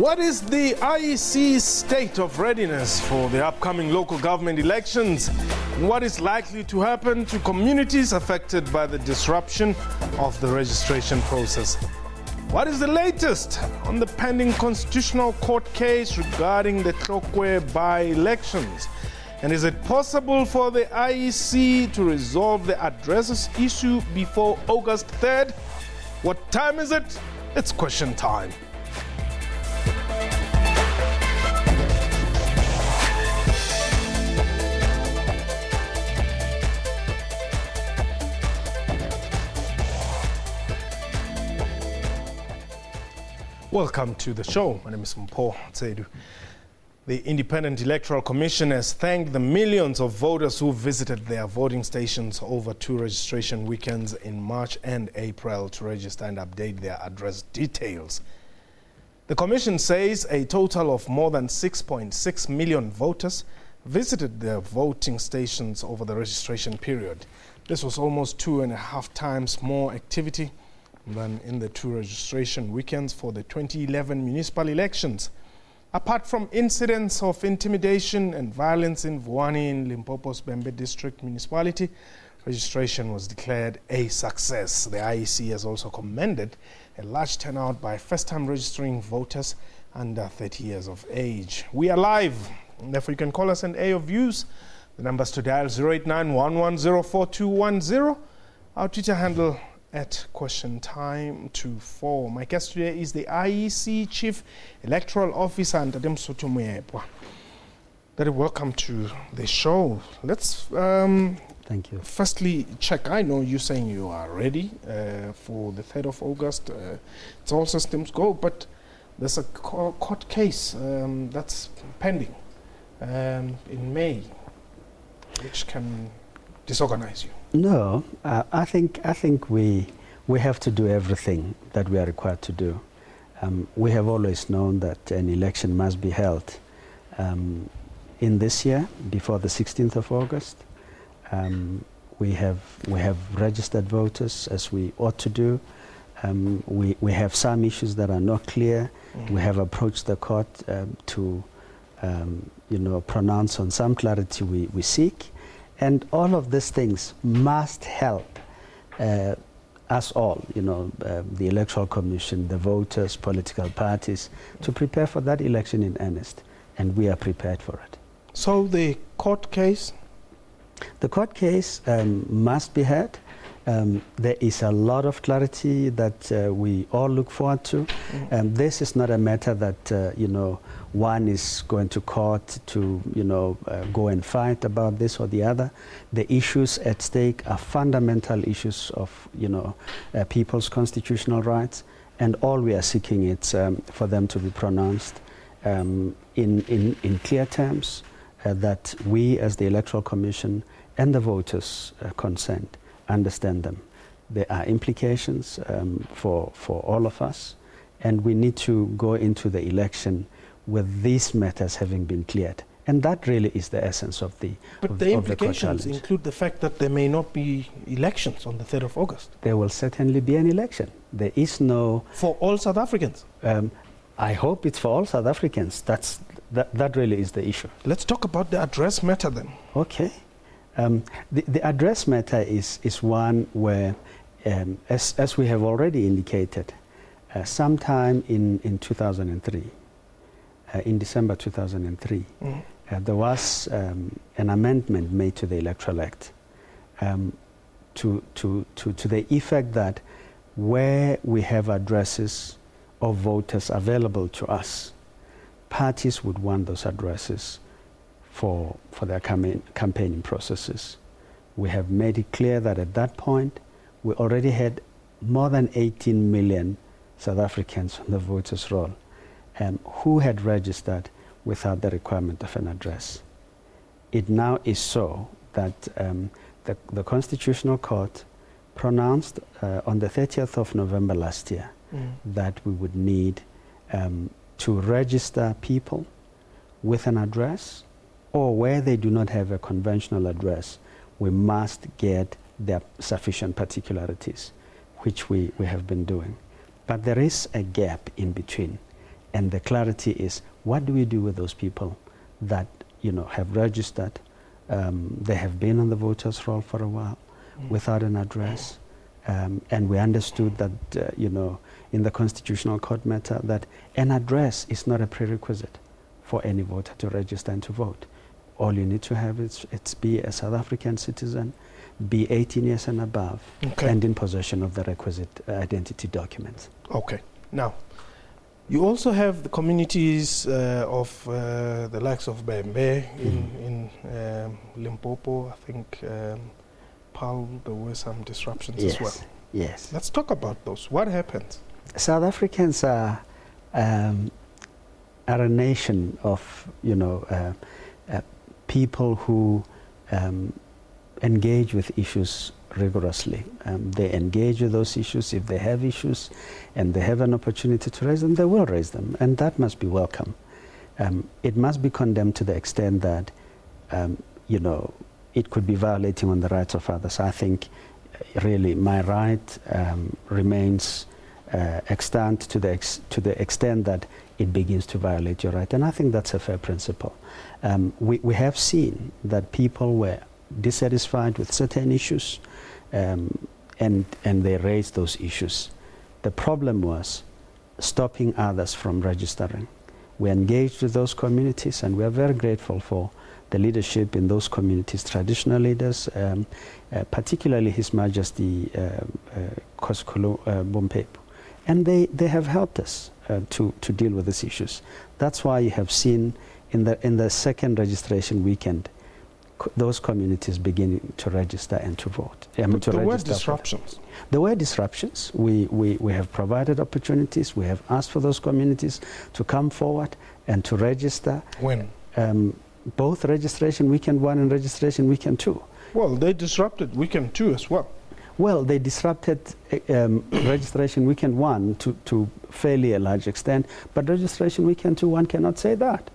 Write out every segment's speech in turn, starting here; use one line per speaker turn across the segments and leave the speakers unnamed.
What is the IEC's state of readiness for the upcoming local government elections? What is likely to happen to communities affected by the disruption of the registration process? What is the latest on the pending Constitutional Court case regarding the Tlokwe by-elections? And is it possible for the IEC to resolve the addresses issue before August 3rd? What time is it? It's question time. Welcome to the show. My name is Mpho Tsedu. The Independent Electoral Commission has thanked the millions of voters who visited their voting stations over two registration weekends in March and April to register and update their address details. The Commission says a total of more than 6.6 million voters visited their voting stations over the registration period. This was almost 2.5 times more activity than in the two registration weekends for the 2011 municipal elections. Apart from incidents of intimidation and violence in Vuwani in Limpopo's Vhembe district municipality, registration was declared a success. The IEC has also commended a large turnout by first-time registering voters under 30 years of age. We are live, and therefore you can call us and air your views. The numbers to dial 089-1104-210. Our Twitter handle at question time 24. My guest today is the IEC Chief Electoral Officer, Ndadem Sotomuyepwa. Very welcome to the show. Let's
thank you.
Firstly check. I know you're saying you are ready for the 3rd of August. It's all systems go, but there's a court case that's pending in May, which can disorganize you.
No, I think we have to do everything that we are required to do. We have always known that an election must be held in this year before the 16th of August. We have registered voters as we ought to do. We have some issues that are not clear. We have approached the court to pronounce on some clarity we seek. And all of these things must help us all, the Electoral Commission, the voters, political parties, to prepare for that election in earnest. And we are prepared for it.
So the court case?
The court case must be heard. There is a lot of clarity that we all look forward to. This is not a matter that, one is going to court to, go and fight about this or the other. The issues at stake are fundamental issues of, people's constitutional rights. And all we are seeking is for them to be pronounced in clear terms that we as the Electoral Commission and the voters concerned understand them. There are implications for all of us, and we need to go into the election with these matters having been cleared. And that really is the essence of the
But the implications include the fact that there may not be elections on the 3rd of August.
There will certainly be an election. There is no...
For all South Africans?
I hope it's for all South Africans. That really is the issue.
Let's talk about the address matter then.
Okay. The address matter is one where, as we have already indicated, sometime in 2003, in December 2003, there was an amendment made to the Electoral Act to the effect that where we have addresses of voters available to us, parties would want those addresses for their campaigning processes. We have made it clear that at that point, we already had more than 18 million South Africans on the voters' roll who had registered without the requirement of an address. It now is so that the Constitutional Court pronounced on the 30th of November last year that we would need to register people with an address, or where they do not have a conventional address, we must get their sufficient particularities, which we have been doing. But there is a gap in between. And the clarity is, what do we do with those people that have registered, they have been on the voters roll for a while without an address, and we understood that in the Constitutional Court matter that an address is not a prerequisite for any voter to register and to vote. All you need to have is be a South African citizen, be 18 years and above, and in possession of the requisite identity documents.
Okay. Now, you also have the communities of the likes of Vhembe in Limpopo, I think Paul, there were some disruptions as well.
Yes.
Let's talk about those. What happened?
South Africans are a nation of, people who engage with issues rigorously. They engage with those issues. If they have issues and they have an opportunity to raise them, they will raise them, and that must be welcome. It must be condemned to the extent that, it could be violating on the rights of others. I think really my right remains extant to the extent that it begins to violate your right, and I think that's a fair principle. We have seen that people were dissatisfied with certain issues, and they raised those issues. The problem was stopping others from registering. We engaged with those communities, and we are very grateful for the leadership in those communities, traditional leaders, particularly His Majesty Koskolo Bompepu. And they have helped us to deal with these issues. That's why you have seen in the second registration weekend, those communities beginning to register and to vote.
But there were disruptions.
There were disruptions. We have provided opportunities. We have asked for those communities to come forward and to register.
When?
Both registration weekend 1 and registration weekend 2.
Well, they disrupted weekend 2 as well.
Well, they disrupted registration weekend 1 to fairly a large extent, but registration weekend 2, one cannot say that.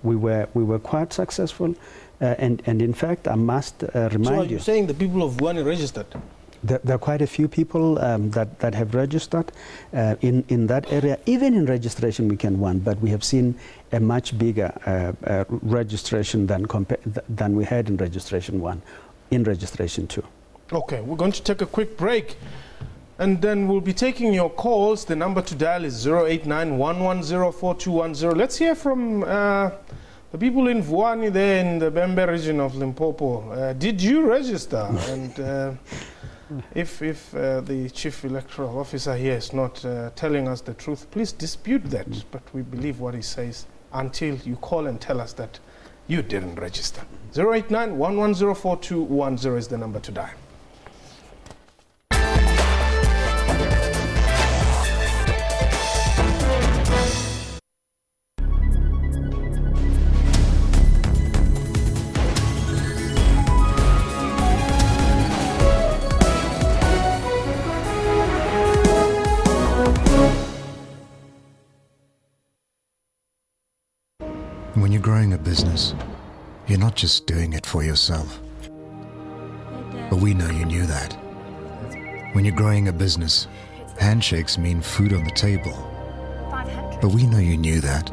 We were quite successful, and in fact, I must remind you.
So are you saying the people of Vuwani registered?
There are quite a few people that have registered in that area, even in registration weekend 1, but we have seen a much bigger registration than we had in registration 1, in registration 2. Okay,
we're going to take a quick break, and then we'll be taking your calls. The number to dial is 089-110-4210. Let's hear from the people in Vuwani there in the Vhembe region of Limpopo. Did you register? And if the Chief Electoral Officer here is not telling us the truth, please dispute that. But we believe what he says until you call and tell us that you didn't register. 089-110-4210 is the number to dial.
When you're growing a business, you're not just doing it for yourself. But we know you knew that. When you're growing a business, handshakes mean food on the table. But we know you knew that.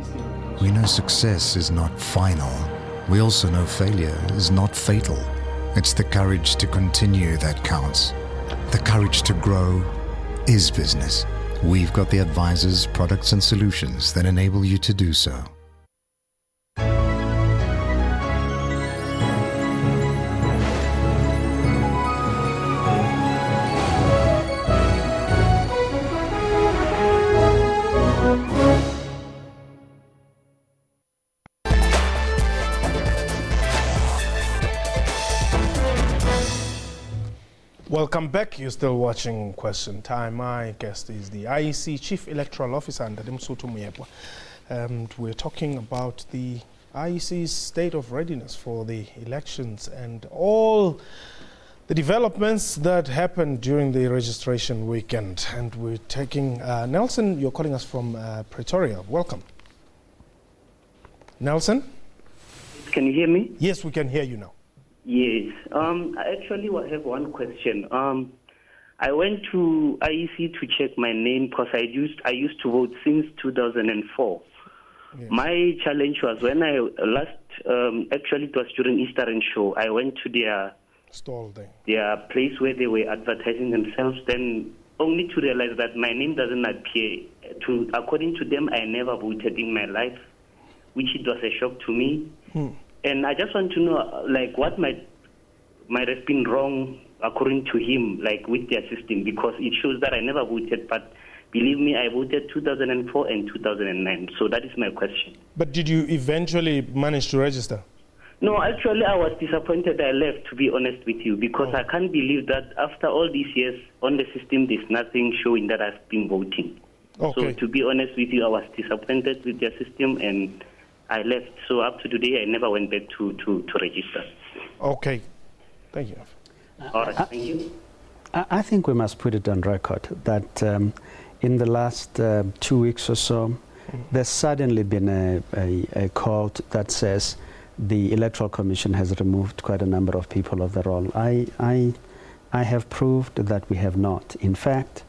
We know success is not final. We also know failure is not fatal. It's the courage to continue that counts. The courage to grow is business. We've got the advisors, products and solutions that enable you to do so.
Welcome back. You're still watching Question Time. My guest is the IEC Chief Electoral Officer, Ndadimsutu Muyebwa. And we're talking about the IEC's state of readiness for the elections and all the developments that happened during the registration weekend. And we're taking Nelson, you're calling us from Pretoria. Welcome. Nelson?
Can you hear me?
Yes, we can hear you now.
Yes. I actually have one question. I went to IEC to check my name because I used to vote since 2004.
Yes.
My challenge was when I actually it was during Easter and show. I went to their
Stall there.
Their place where they were advertising themselves, then only to realize that my name doesn't appear. According to them, I never voted in my life, which it was a shock to me. And I just want to know, like, what might have been wrong according to him, like with their system, because it shows that I never voted, but believe me, I voted 2004 and 2009. So that is my question.
But did you eventually manage to register?
No, actually, I was disappointed I left, to be honest with you, because I can't believe that after all these years on the system, there's nothing showing that I've been voting.
Okay.
So to be honest with you, I was disappointed with their system and I left. So up to today, I never went back to register.
Okay. Thank you.
All right, thank you.
I think we must put it on record that in the last 2 weeks or so, there's suddenly been a call that says the Electoral Commission has removed quite a number of people of the roll. I have proved that we have not. In fact,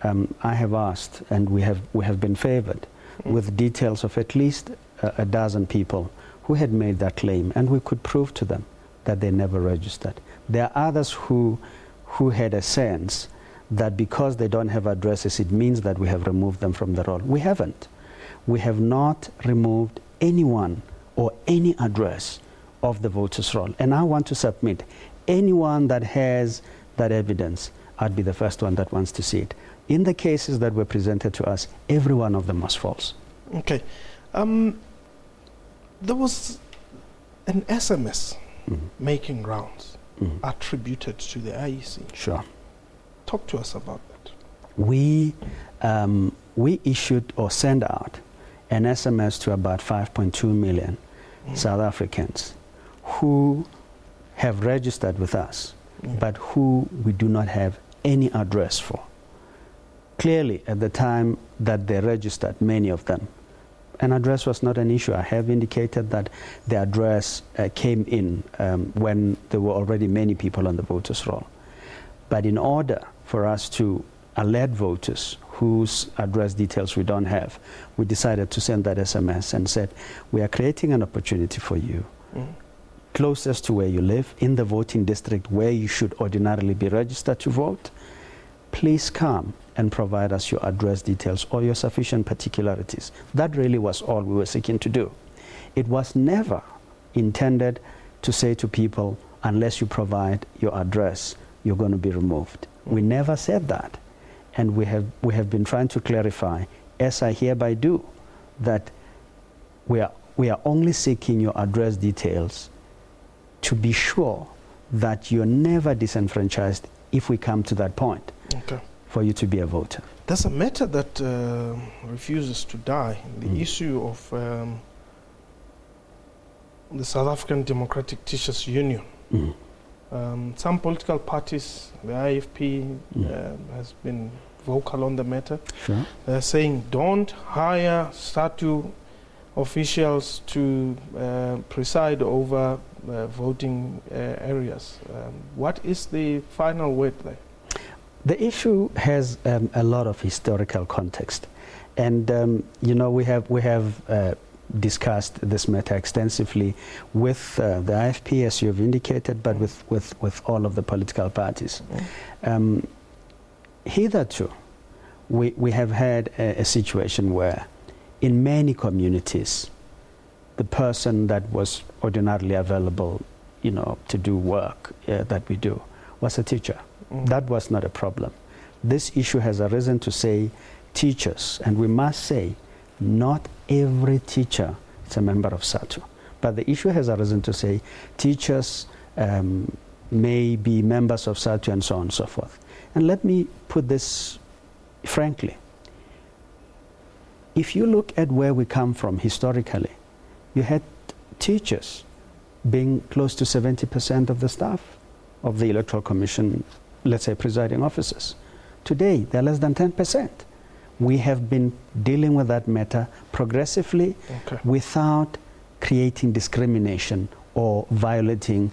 I have asked, and we have been favored with details of at least a dozen people who had made that claim, and we could prove to them that they never registered. There are others who had a sense that because they don't have addresses, it means that we have removed them from the roll. We haven't. We have not removed anyone or any address of the voters' roll. And I want to submit, anyone that has that evidence, I'd be the first one that wants to see it. In the cases that were presented to us, every one of them was false.
Okay. There was an SMS making rounds attributed to the IEC.
Sure.
Talk to us about that.
We issued or sent out an SMS to about 5.2 million South Africans who have registered with us, but who we do not have any address for. Clearly, at the time that they registered, many of them, an address was not an issue. I have indicated that the address came in when there were already many people on the voters' roll. But in order for us to alert voters whose address details we don't have, we decided to send that SMS and said, we are creating an opportunity for you closest to where you live, in the voting district where you should ordinarily be registered to vote. Please come and provide us your address details or your sufficient particularities. That really was all we were seeking to do. It was never intended to say to people, unless you provide your address, you're going to be removed. We never said that. And we have been trying to clarify, as I hereby do, that we are only seeking your address details to be sure that you're never disenfranchised if we come to that point for you to be a voter.
There's a matter that refuses to die, the issue of the South African Democratic Teachers Union. Some political parties, the IFP has been vocal on the matter.
Sure.
They're saying don't hire SATU officials to preside over voting areas. What is the final word there?
The issue has a lot of historical context, and we have discussed this matter extensively with the IFP, as you have indicated, but with all of the political parties. Hitherto, we have had a situation where, in many communities, the person that was ordinarily available, to do work that we do, was a teacher. That was not a problem. This issue has arisen to say teachers, and we must say not every teacher is a member of SATU. But the issue has arisen to say teachers may be members of SATU and so on and so forth. And let me put this frankly. If you look at where we come from historically, you had teachers being close to 70% of the staff of the Electoral Commission, let's say presiding officers. Today, they're less than 10%. We have been dealing with that matter progressively without creating discrimination or violating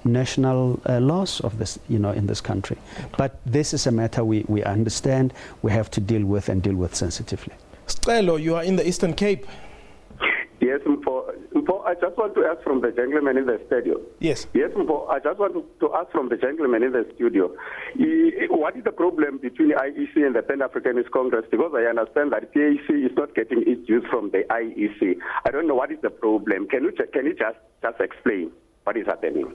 national laws of this, in this country. But this is a matter we understand, we have to deal with and deal with sensitively.
Stelo, you are in the Eastern Cape.
Yes, Mpo, I just want to ask from the gentleman in the studio.
Yes.
Yes, Mpo, I just want to ask from the gentleman in the studio, what is the problem between IEC and the Pan-Africanist Congress? Because I understand that PAC is not getting its dues from the IEC. I don't know what is the problem. Can you just explain what is happening?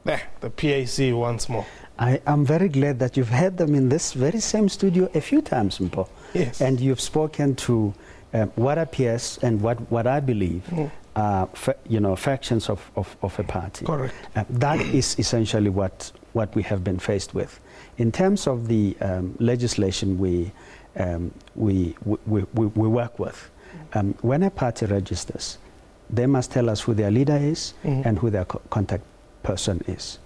The PAC once more.
I'm very glad that you've had them in this very same studio a few times, Mpo.
Yes.
And you've spoken to what appears and what I believe are factions of a party.
Correct.
That is essentially what we have been faced with. In terms of the legislation we work with, when a party registers, they must tell us who their leader is and who their contact person is.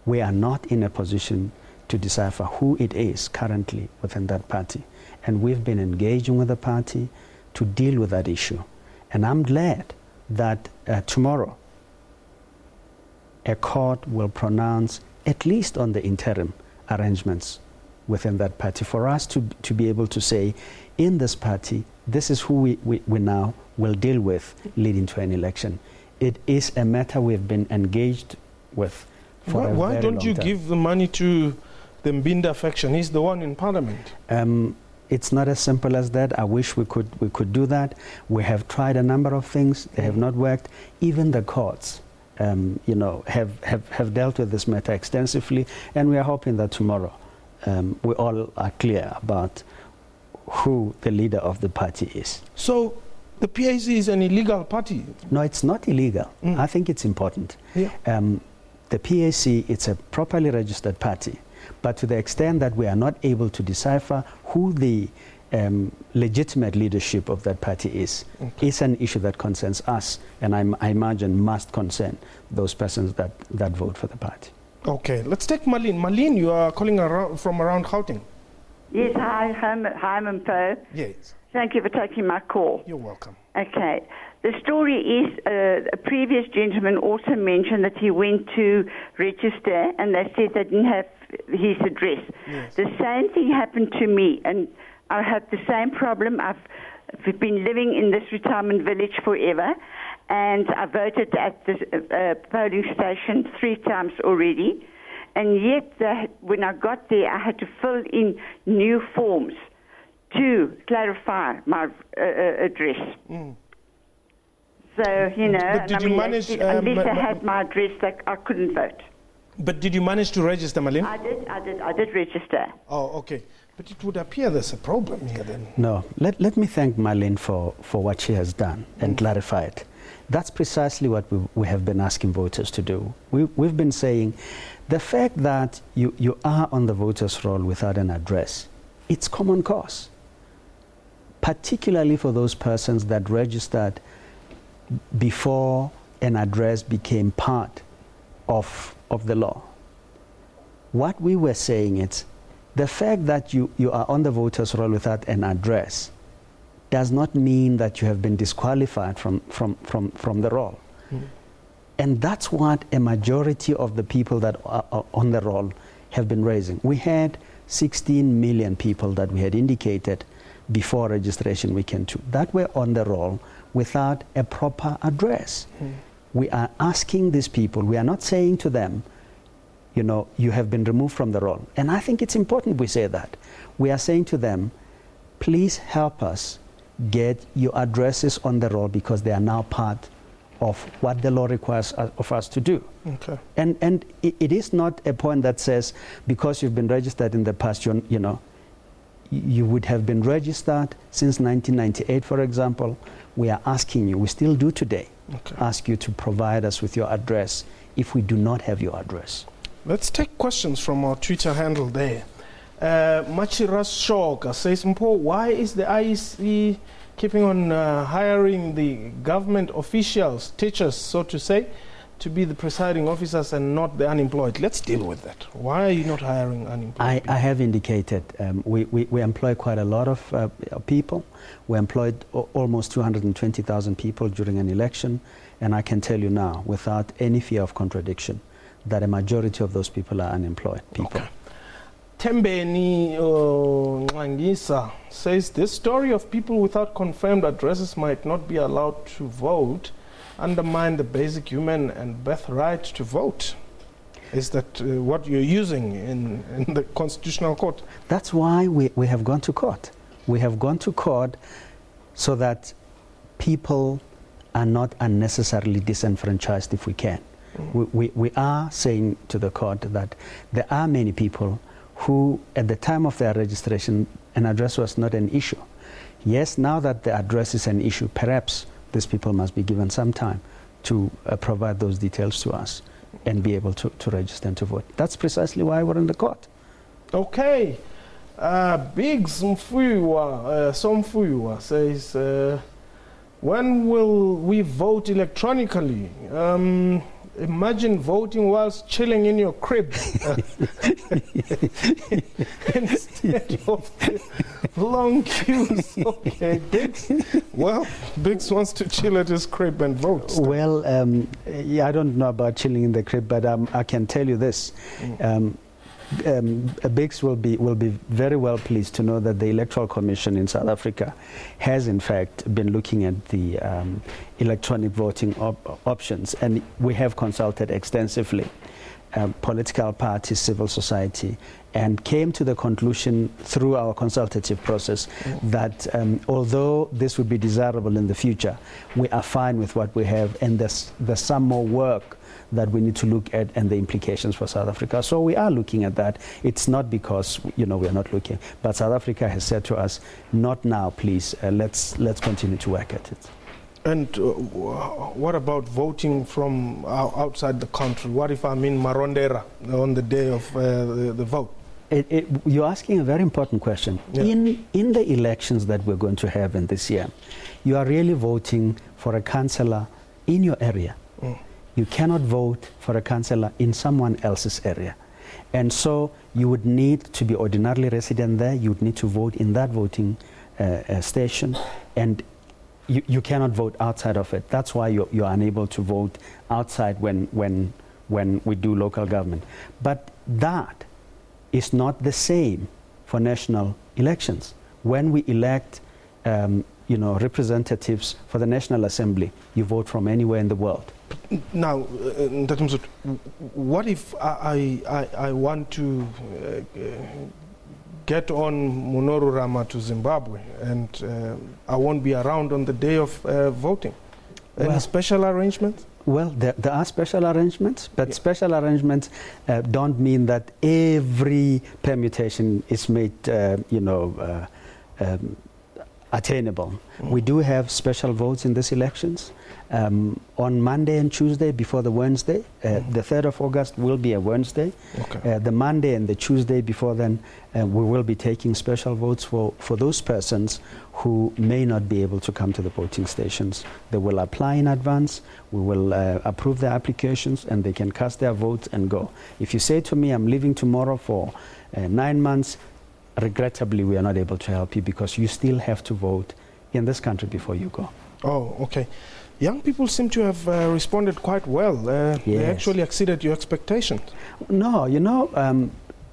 We are not in a position to decipher who it is currently within that party. And we've been engaging with the party to deal with that issue. And I'm glad that tomorrow a court will pronounce, at least on the interim arrangements within that party, for us to be able to say, in this party, this is who we now will deal with leading to an election. It is a matter we've been engaged with for a very long time.
Why don't you give the money to the Mbinda faction? He's the one in parliament.
It's not as simple as that. I wish we could do that. We have tried a number of things. They have not worked. Even the courts, have dealt with this matter extensively, and we are hoping that tomorrow we all are clear about who the leader of the party is.
So the PAC is an illegal party?
No, it's not illegal. I think it's important.
Yeah.
The PAC, it's a properly registered party. But to the extent that we are not able to decipher who the legitimate leadership of that party is an issue that concerns us, and I imagine must concern those persons that vote for the party.
Okay, let's take Marlene. Marlene, you are calling from around Gauteng.
Yes, hi, Mpo.
Yes.
Thank you for taking my call.
You're welcome.
Okay. The story is a previous gentleman also mentioned that he went to register and they said they didn't have his address.
Yes.
The same thing happened to me, and I had the same problem. I've been living in this retirement village forever, and I voted at the polling station 3 times already, and yet when I got there I had to fill in new forms to clarify my address. So,
But did you manage,
unless I had my address, I couldn't vote.
But did you manage to register, Marlene?
I did register.
Oh, okay. But it would appear there's a problem here then.
No. Let me thank Marlene for what she has done and clarify it. That's precisely what we have been asking voters to do. We've been saying the fact that you are on the voters' roll without an address, it's common cause, particularly for those persons that registered before an address became part of the law. What we were saying is the fact that you are on the voters' roll without an address does not mean that you have been disqualified from the roll. And that's what a majority of the people that are on the roll have been raising. We had 16 million people that we had indicated before registration weekend 2 that were on the roll without a proper address. We are asking these people, we are not saying to them, you have been removed from the roll. And I think it's important we say that. We are saying to them, please help us get your addresses on the roll because they are now part of what the law requires of us to do.
Okay.
And it is not a point that says because you've been registered in the past, you would have been registered since 1998, for example. We are asking you, we still do today, ask you to provide us with your address if we do not have your address.
Let's take questions from our Twitter handle there. Machiras Shoga says, Mpo, why is the IEC keeping on hiring the government officials, teachers, so to say, to be the presiding officers and not the unemployed? Let's deal with that. Why are you not hiring unemployed people?
I have indicated we employ quite a lot of people. We employed almost 220,000 people during an election, and I can tell you now, without any fear of contradiction, that a majority of those people are unemployed people.
Okay. Tembeni Ngangisa says this story of people without confirmed addresses might not be allowed to vote undermine the basic human and birthright to vote. Is that what you're using in the Constitutional Court?
That's why we have gone to court. We have gone to court so that people are not unnecessarily disenfranchised if we can. We are saying to the court that there are many people who, at the time of their registration, an address was not an issue. Yes, now that the address is an issue, perhaps these people must be given some time to provide those details to us and be able to register and to vote. That's precisely why we're in the court.
Okay. Big Somfuiwa says, when will we vote electronically? Imagine voting whilst chilling in your crib instead of the long queues. Okay, Biggs. Well, Biggs wants to chill at his crib and vote.
Well, yeah, I don't know about chilling in the crib, but I can tell you this. Biggs will be very well pleased to know that the Electoral Commission in South Africa has in fact been looking at the electronic voting options, and we have consulted extensively political parties, civil society, and came to the conclusion through our consultative process that although this would be desirable in the future, we are fine with what we have, and there's some more work that we need to look at and the implications for South Africa. So we are looking at that. It's not because we are not looking, but South Africa has said to us, not now, please. Let's continue to work at it.
And what about voting from outside the country? What if I'm in Marondera on the day of the vote?
You're asking a very important question. Yeah. In the elections that we're going to have in this year, you are really voting for a councillor in your area. You cannot vote for a councillor in someone else's area. And so you would need to be ordinarily resident there. You would need to vote in that voting station. And you cannot vote outside of it. That's why you're unable to vote outside when we do local government. But that is not the same for national elections. When we elect representatives for the National Assembly, you vote from anywhere in the world.
Now, what if I want to get on Munoru Rama to Zimbabwe and I won't be around on the day of voting? Any special arrangements?
Well, there are special arrangements, but special arrangements don't mean that every permutation is made, attainable. We do have special votes in these elections. On Monday and Tuesday before the Wednesday, the 3rd of August will be a Wednesday. Okay. The Monday and the Tuesday before then, we will be taking special votes for those persons who may not be able to come to the voting stations. They will apply in advance, we will approve their applications, and they can cast their votes and go. If you say to me, I'm leaving tomorrow for 9 months, regrettably, we are not able to help you because you still have to vote in this country before you go.
Oh, okay. Young people seem to have responded quite well.
Yes.
They actually exceeded your expectations.
No,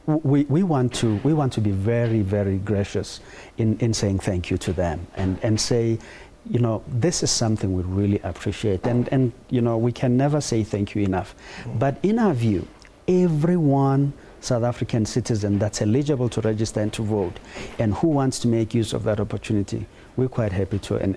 we want to be very, very gracious in saying thank you to them and say, this is something we really appreciate. And we can never say thank you enough. But in our view, everyone South African citizen that's eligible to register and to vote and who wants to make use of that opportunity, we're quite happy to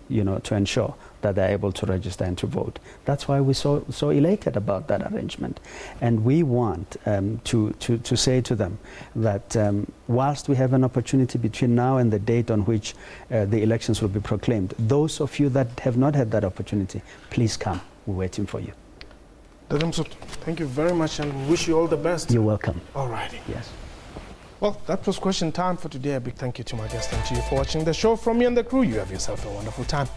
ensure that they're able to register and to vote. That's why we're so elated about that arrangement. And we want to say to them that whilst we have an opportunity between now and the date on which the elections will be proclaimed, those of you that have not had that opportunity, please come. We're waiting for you.
Thank you very much and wish you all the best.
You're welcome.
All righty.
Yes.
Well, that was question time for today. A big thank you to my guest and to you for watching the show. From me and the crew, you have yourself a wonderful time.